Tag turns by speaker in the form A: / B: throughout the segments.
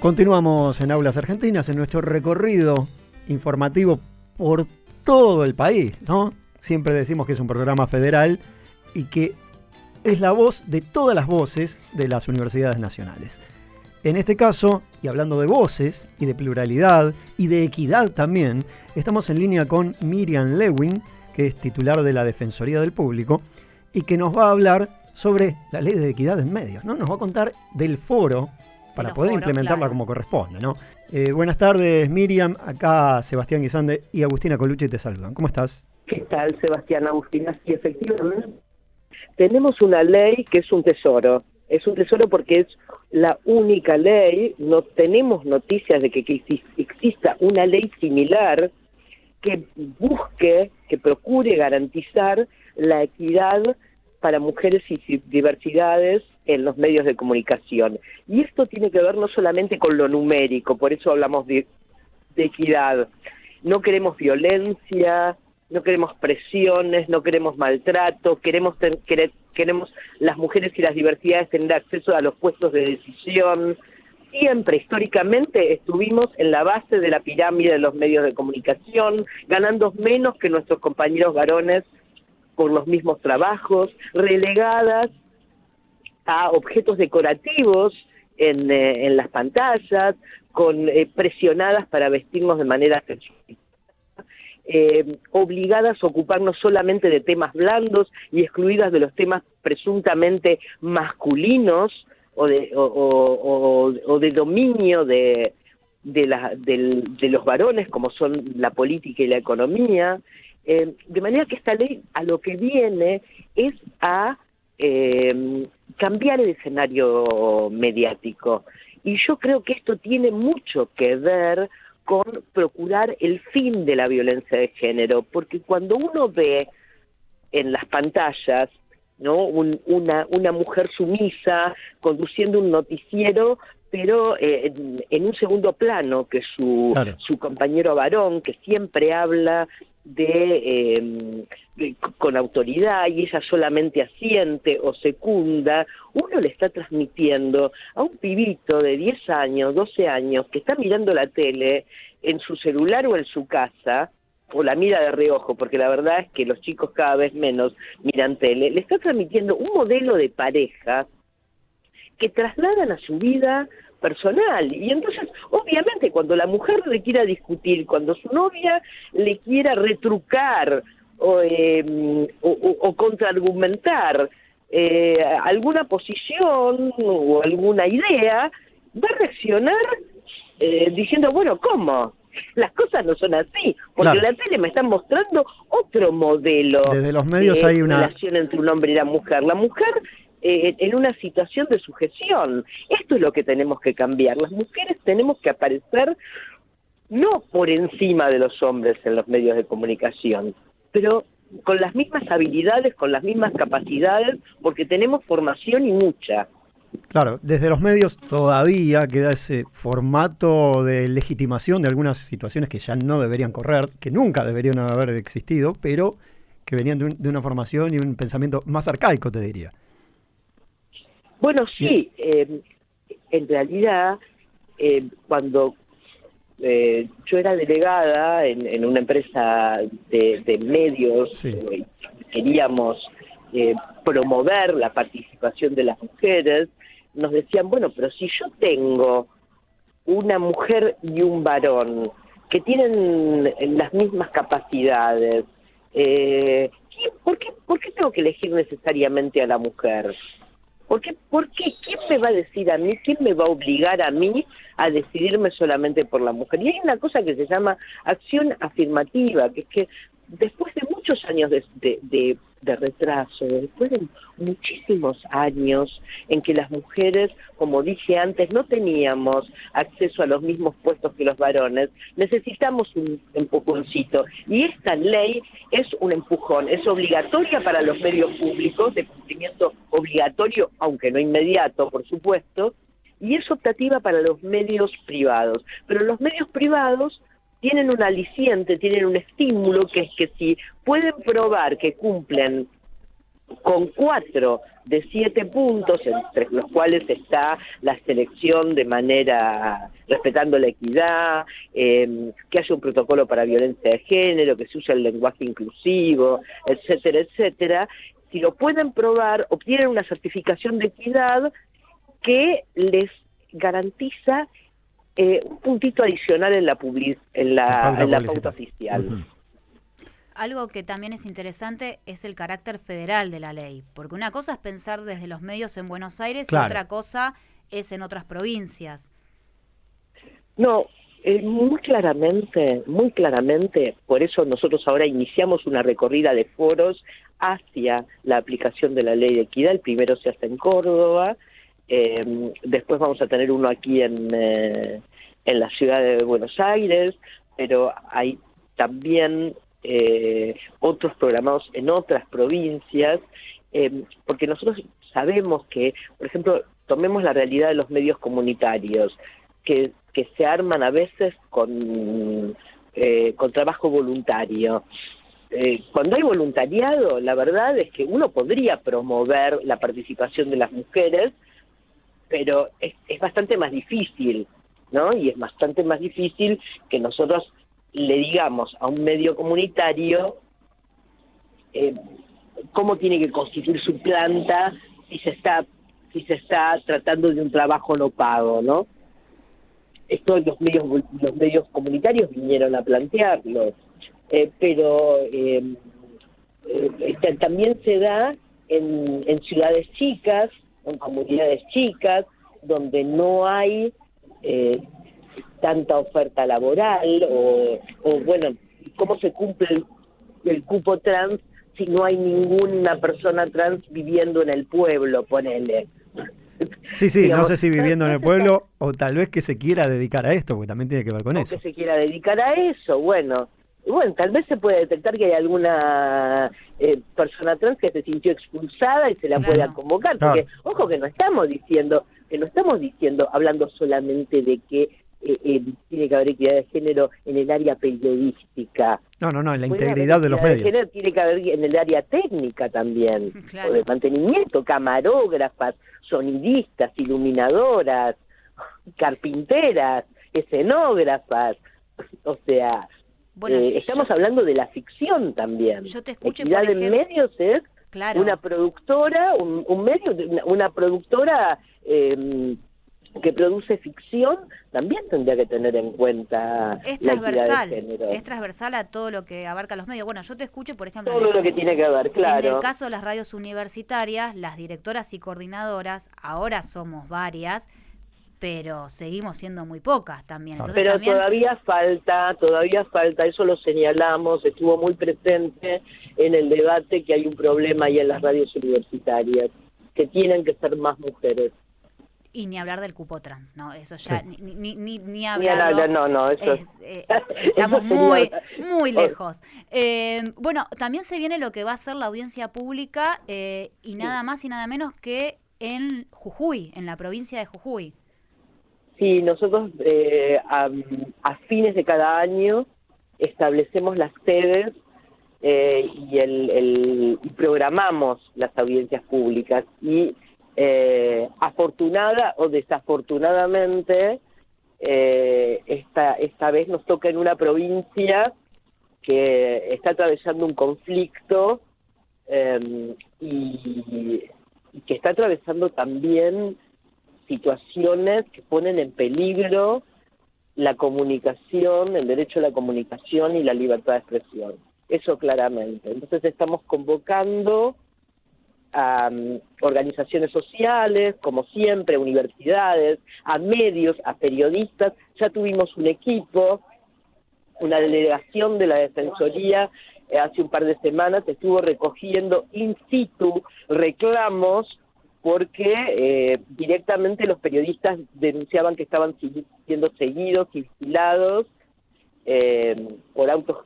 A: Continuamos en Aulas Argentinas en nuestro recorrido informativo por todo el país, ¿no? Siempre decimos que es un programa federal y que es la voz de todas las voces de las universidades nacionales. En este caso, y hablando de voces y de pluralidad y de equidad también, estamos en línea con Miriam Lewin, que es titular de la Defensoría del Público y que nos va a hablar sobre la ley de equidad en medios, ¿no? Nos va a contar del foro para poder implementarla como corresponde, ¿no? Buenas tardes, Miriam. Acá Sebastián Guisande y Agustina Colucci te saludan. ¿Cómo estás?
B: ¿Qué tal, Sebastián, Agustina? Sí, efectivamente, tenemos una ley que es un tesoro. Es un tesoro porque es la única ley, no tenemos noticias de que exista una ley similar que busque, que procure garantizar la equidad para mujeres y diversidades en los medios de comunicación. Y esto tiene que ver no solamente con lo numérico, por eso hablamos de equidad. No queremos violencia, no queremos presiones, no queremos maltrato, queremos las mujeres y las diversidades tener acceso a los puestos de decisión. Siempre, históricamente, estuvimos en la base de la pirámide de los medios de comunicación, ganando menos que nuestros compañeros varones por los mismos trabajos, relegadas a objetos decorativos en las pantallas, presionadas para vestirnos de manera sexual. Obligadas a ocuparnos solamente de temas blandos y excluidas de los temas presuntamente masculinos o de dominio de los varones, como son la política y la economía. De manera que esta ley a lo que viene es a cambiar el escenario mediático. Y yo creo que esto tiene mucho que ver con procurar el fin de la violencia de género, porque cuando uno ve en las pantallas, ¿no?, una mujer sumisa conduciendo un noticiero, pero en un segundo plano, que su compañero varón, que siempre habla con autoridad y ella solamente asiente o secunda, uno le está transmitiendo a un pibito de 10 años, 12 años, que está mirando la tele en su celular o en su casa, o la mira de reojo, porque la verdad es que los chicos cada vez menos miran tele, le está transmitiendo un modelo de pareja que trasladan a su vida personal. Y entonces, obviamente, cuando la mujer le quiera discutir, cuando su novia le quiera retrucar o contraargumentar alguna posición o alguna idea, va a reaccionar diciendo, bueno, ¿cómo? Las cosas no son así, porque en la tele me están mostrando otro modelo.
A: Desde los medios hay una
B: relación entre un hombre y la mujer. La mujer en una situación de sujeción. Esto es lo que tenemos que cambiar. Las mujeres tenemos que aparecer no por encima de los hombres en los medios de comunicación, pero con las mismas habilidades, con las mismas capacidades, porque tenemos formación y mucha.
A: Claro, desde los medios todavía queda ese formato de legitimación de algunas situaciones que ya no deberían correr, que nunca deberían haber existido, pero que venían de una formación y un pensamiento más arcaico, te diría.
B: Bueno, sí, en realidad, cuando yo era delegada en una empresa de medios,
A: sí,
B: queríamos promover la participación de las mujeres, nos decían, bueno, pero si yo tengo una mujer y un varón que tienen las mismas capacidades, ¿por qué tengo que elegir necesariamente a la mujer? ¿Por qué? ¿Quién me va a decir a mí? ¿Quién me va a obligar a mí a decidirme solamente por la mujer? Y hay una cosa que se llama acción afirmativa, que es que después de muchos años de retraso, después de muchísimos años en que las mujeres, como dije antes, no teníamos acceso a los mismos puestos que los varones, necesitamos un empujoncito. Y esta ley es un empujón, es obligatoria para los medios públicos, de cumplimiento obligatorio, aunque no inmediato, por supuesto, y es optativa para los medios privados. Pero los medios privados tienen un aliciente, tienen un estímulo, que es que si pueden probar que cumplen con 4 de 7 puntos, entre los cuales está la selección de manera respetando la equidad, que haya un protocolo para violencia de género, que se use el lenguaje inclusivo, etcétera, etcétera. Si lo pueden probar, obtienen una certificación de equidad que les garantiza un puntito adicional en la pauta oficial.
A: Uh-huh.
C: Algo que también es interesante es el carácter federal de la ley, porque una cosa es pensar desde los medios en Buenos Aires y otra cosa es en otras provincias.
B: No, muy claramente, por eso nosotros ahora iniciamos una recorrida de foros hacia la aplicación de la ley de equidad. El primero se hace en Córdoba, después vamos a tener uno aquí en la ciudad de Buenos Aires, pero hay también otros programados en otras provincias, porque nosotros sabemos que, por ejemplo, tomemos la realidad de los medios comunitarios, que se arman a veces con trabajo voluntario. Cuando hay voluntariado, la verdad es que uno podría promover la participación de las mujeres, pero es bastante más difícil, ¿no? Y es bastante más difícil que nosotros le digamos a un medio comunitario cómo tiene que constituir su planta si se está tratando de un trabajo no pago, ¿no? Esto los medios comunitarios vinieron a plantearlo, pero también se da en ciudades chicas, en comunidades chicas, donde no hay tanta oferta laboral, o bueno, ¿cómo se cumple el cupo trans si no hay ninguna persona trans viviendo en el pueblo, ponele?
A: Sí, digamos, no sé si viviendo en el pueblo o tal vez que se quiera dedicar a esto, porque también tiene que ver con eso.
B: Que se quiera dedicar a eso, bueno, tal vez se puede detectar que hay alguna persona trans que se sintió expulsada y se la pueda convocar, porque ojo que no estamos diciendo, hablando solamente de que tiene que haber equidad de género en el área periodística.
A: No, en la integridad de los medios.
B: De género tiene que haber en el área técnica también, o de mantenimiento, camarógrafas, sonidistas, iluminadoras, carpinteras, escenógrafas, o sea, estamos hablando de la ficción también.
C: Yo te escucho,
B: equidad de medios es una productora, una productora que produce ficción, también tendría que tener en cuenta la equidad de género.
C: Es transversal a todo lo que abarca los medios. Bueno, yo te escucho, por ejemplo,
B: todo lo que tiene que ver, claro.
C: En el caso de las radios universitarias, las directoras y coordinadoras, ahora somos varias, pero seguimos siendo muy pocas también. Entonces,
B: pero
C: también
B: todavía falta, eso lo señalamos, estuvo muy presente en el debate que hay un problema ahí en las radios universitarias, que tienen que ser más mujeres.
C: Y ni hablar del cupo trans, ¿no? Eso ya, ni hablarlo.
B: No, eso
C: estamos muy lejos. Bueno, también se viene lo que va a ser la audiencia pública y nada más y nada menos que en Jujuy, en la provincia de Jujuy.
B: Sí, nosotros a fines de cada año establecemos las sedes y programamos las audiencias públicas y afortunada o desafortunadamente esta vez nos toca en una provincia que está atravesando un conflicto y que está atravesando también situaciones que ponen en peligro la comunicación, el derecho a la comunicación y la libertad de expresión. Eso claramente. Entonces estamos convocando a organizaciones sociales, como siempre, universidades, a medios, a periodistas. Ya tuvimos un equipo, una delegación de la Defensoría hace un par de semanas, estuvo recogiendo in situ reclamos porque directamente los periodistas denunciaban que estaban siendo seguidos y vigilados por autos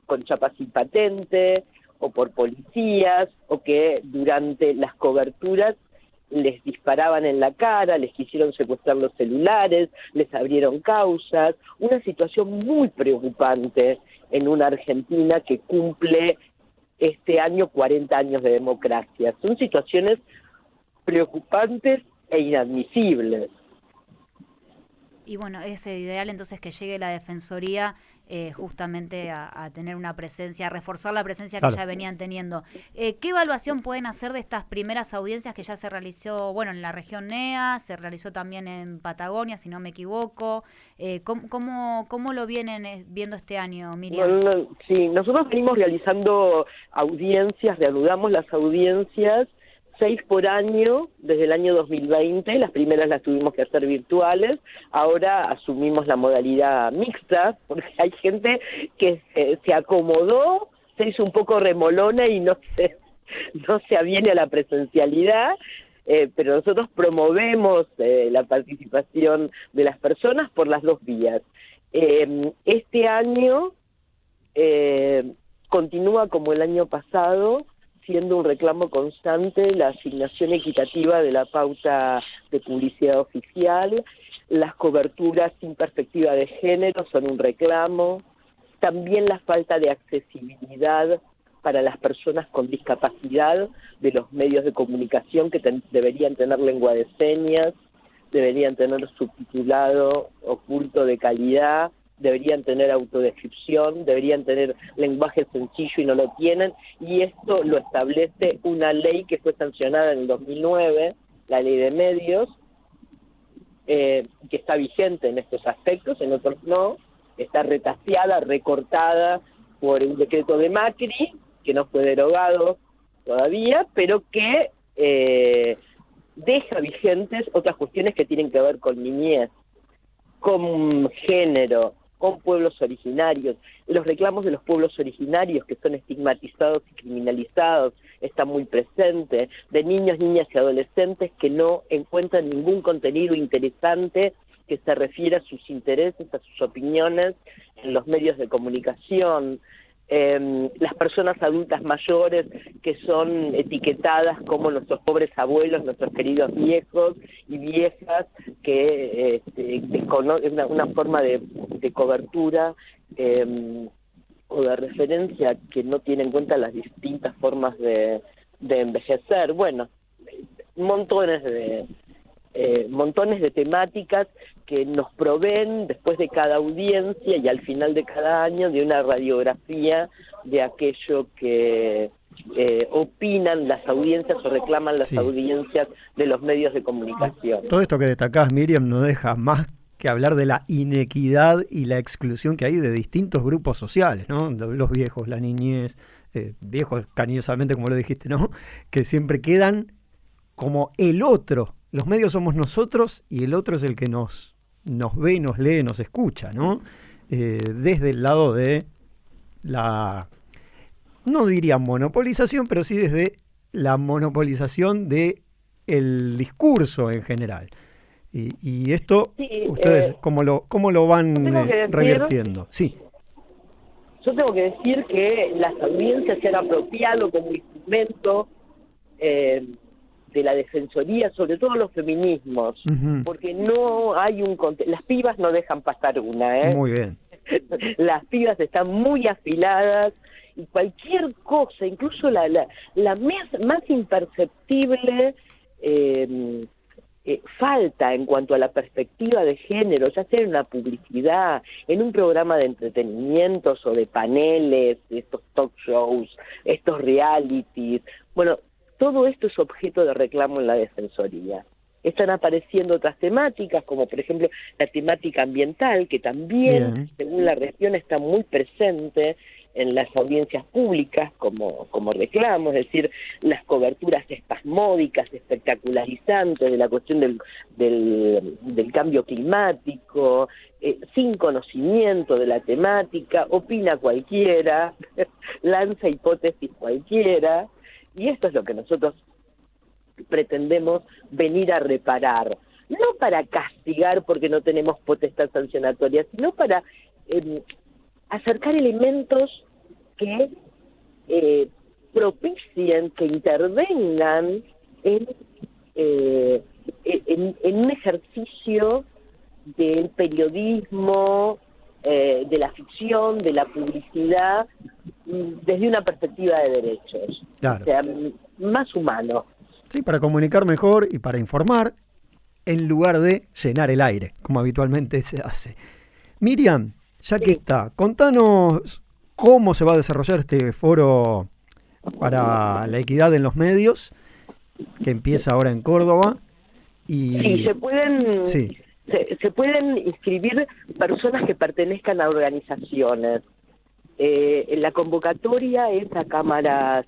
B: con chapas sin patente, o por policías, o que durante las coberturas les disparaban en la cara, les quisieron secuestrar los celulares, les abrieron causas. Una situación muy preocupante en una Argentina que cumple este año 40 años de democracia. Son situaciones preocupantes e inadmisibles.
C: Y bueno, es ideal entonces que llegue la Defensoría justamente a tener una presencia, a reforzar la presencia que ya venían teniendo. ¿Qué evaluación pueden hacer de estas primeras audiencias que ya se realizó, bueno, en la región NEA, se realizó también en Patagonia, si no me equivoco? ¿Cómo lo vienen viendo este año, Miriam?
B: Bueno, sí, nosotros venimos realizando audiencias, reanudamos las audiencias 6 por año desde el año 2020, las primeras las tuvimos que hacer virtuales, ahora asumimos la modalidad mixta, porque hay gente que se acomodó, se hizo un poco remolona y no se aviene a la presencialidad, pero nosotros promovemos la participación de las personas por las dos vías. Este año continúa como el año pasado, siendo un reclamo constante la asignación equitativa de la pauta de publicidad oficial, las coberturas sin perspectiva de género son un reclamo, también la falta de accesibilidad para las personas con discapacidad de los medios de comunicación que deberían tener lengua de señas, deberían tener subtitulado oculto de calidad, deberían tener autodescripción, deberían tener lenguaje sencillo y no lo tienen, y esto lo establece una ley que fue sancionada en el 2009, la ley de medios, que está vigente en estos aspectos, en otros no, está retaseada, recortada por un decreto de Macri, que no fue derogado todavía, pero que deja vigentes otras cuestiones que tienen que ver con niñez, con género, con pueblos originarios. Los reclamos de los pueblos originarios que son estigmatizados y criminalizados están muy presentes, de niños, niñas y adolescentes que no encuentran ningún contenido interesante que se refiera a sus intereses, a sus opiniones en los medios de comunicación. Las personas adultas mayores que son etiquetadas como nuestros pobres abuelos, nuestros queridos viejos y viejas, que una forma de cobertura o de referencia que no tiene en cuenta las distintas formas de envejecer. Bueno, montones de temáticas que nos proveen después de cada audiencia y al final de cada año de una radiografía de aquello que opinan las audiencias o reclaman las audiencias de los medios de comunicación.
A: Todo esto que destacás, Miriam, no deja más que hablar de la inequidad y la exclusión que hay de distintos grupos sociales, ¿no? Los viejos, la niñez, viejos cariñosamente, como lo dijiste, ¿no? Que siempre quedan como el otro. Los medios somos nosotros y el otro es el que nos ve, nos lee, nos escucha, ¿no? Desde el lado de la, no diría monopolización, pero sí desde la monopolización de el discurso en general. Y esto, ustedes, ¿cómo lo van revirtiendo? Sí.
B: Yo tengo que decir que las audiencias se han apropiado como instrumento de la Defensoría, sobre todo los feminismos, porque no hay las pibas no dejan pasar una,
A: Muy bien.
B: Las pibas están muy afiladas y cualquier cosa, incluso la más imperceptible falta en cuanto a la perspectiva de género, ya sea en una publicidad, en un programa de entretenimientos o de paneles, estos talk shows, estos realities, bueno, todo esto es objeto de reclamo en la Defensoría. Están apareciendo otras temáticas, como por ejemplo la temática ambiental, que también, según la región, está muy presente en las audiencias públicas como reclamo, es decir, las coberturas espasmódicas, espectacularizantes de la cuestión del cambio climático, sin conocimiento de la temática, opina cualquiera, lanza hipótesis cualquiera, y esto es lo que nosotros pretendemos venir a reparar, no para castigar porque no tenemos potestad sancionatoria, sino para acercar elementos que propicien, que intervengan en un ejercicio del periodismo, de la ficción, de la publicidad, desde una perspectiva de derechos,
A: Claro.
B: o sea, más humano.
A: Sí, para comunicar mejor y para informar en lugar de llenar el aire, como habitualmente se hace. Miriam, ya que está, contanos cómo se va a desarrollar este foro para la equidad en los medios, que empieza ahora en Córdoba. Y
B: Sí,
A: sí,
B: se pueden inscribir personas que pertenezcan a organizaciones. La convocatoria es a cámaras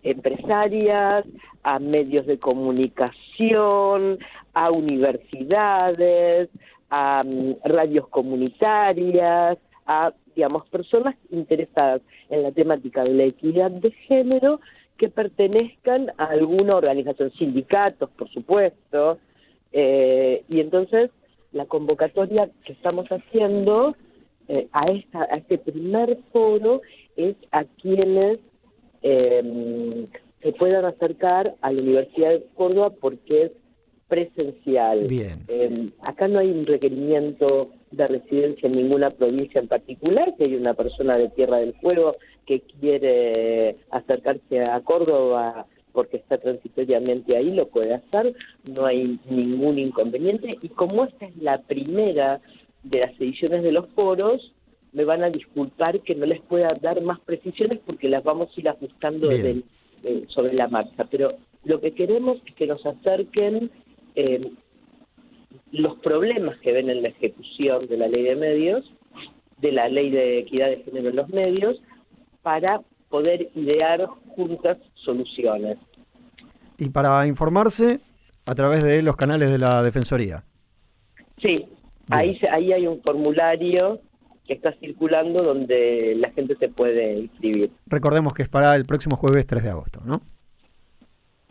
B: empresarias, a medios de comunicación, a universidades, a radios comunitarias, a, digamos, personas interesadas en la temática de la equidad de género que pertenezcan a alguna organización, sindicatos, por supuesto, y entonces la convocatoria que estamos haciendo a este primer foro es a quienes se puedan acercar a la Universidad de Córdoba porque es presencial.
A: bien.
B: Acá no hay un requerimiento de residencia en ninguna provincia en particular. Si hay una persona de Tierra del Fuego que quiere acercarse a Córdoba porque está transitoriamente ahí, lo puede hacer, no hay ningún inconveniente. Y como esta es la primera de las ediciones de los foros, me van a disculpar que no les pueda dar más precisiones porque las vamos a ir ajustando sobre la marcha. Pero lo que queremos es que nos acerquen los problemas que ven en la ejecución de la ley de medios, de la ley de equidad de género en los medios, para poder idear juntas soluciones.
A: Y para informarse a través de los canales de la Defensoría.
B: Sí, ahí hay un formulario que está circulando donde la gente se puede inscribir.
A: Recordemos que es para el próximo jueves 3 de agosto, ¿no?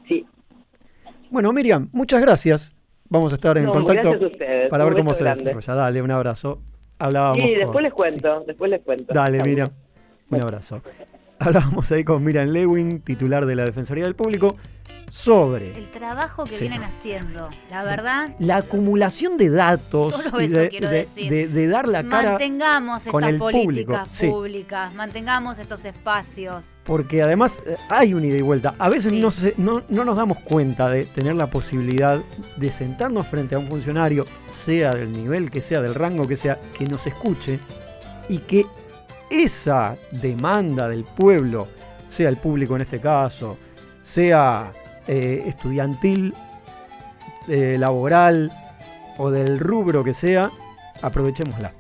B: Sí.
A: Bueno, Miriam, muchas gracias. Vamos a estar en contacto
B: gracias a ustedes.
A: para ver cómo se
B: grande.
A: desarrolla. Dale, un abrazo. Hablábamos
B: Sí, después les cuento.
A: Dale,
B: Chau.
A: Miriam. Un abrazo. Hablábamos ahí con Miriam Lewin, titular de la Defensoría del Público, sobre
C: el trabajo que
A: Sí.
C: vienen haciendo. La verdad,
A: la acumulación de datos
C: solo
A: y
C: eso quiero decir.
A: de dar la cara,
C: mantengamos
A: con
C: estas
A: el público,
C: políticas
A: sí.
C: públicas, mantengamos estos espacios.
A: porque además hay un ida y vuelta. A veces
C: Sí.
A: no nos damos cuenta de tener la posibilidad de sentarnos frente a un funcionario, sea del nivel que sea, del rango que sea, que nos escuche y que esa demanda del pueblo, sea el público en este caso, sea estudiantil, laboral o del rubro que sea, aprovechémosla.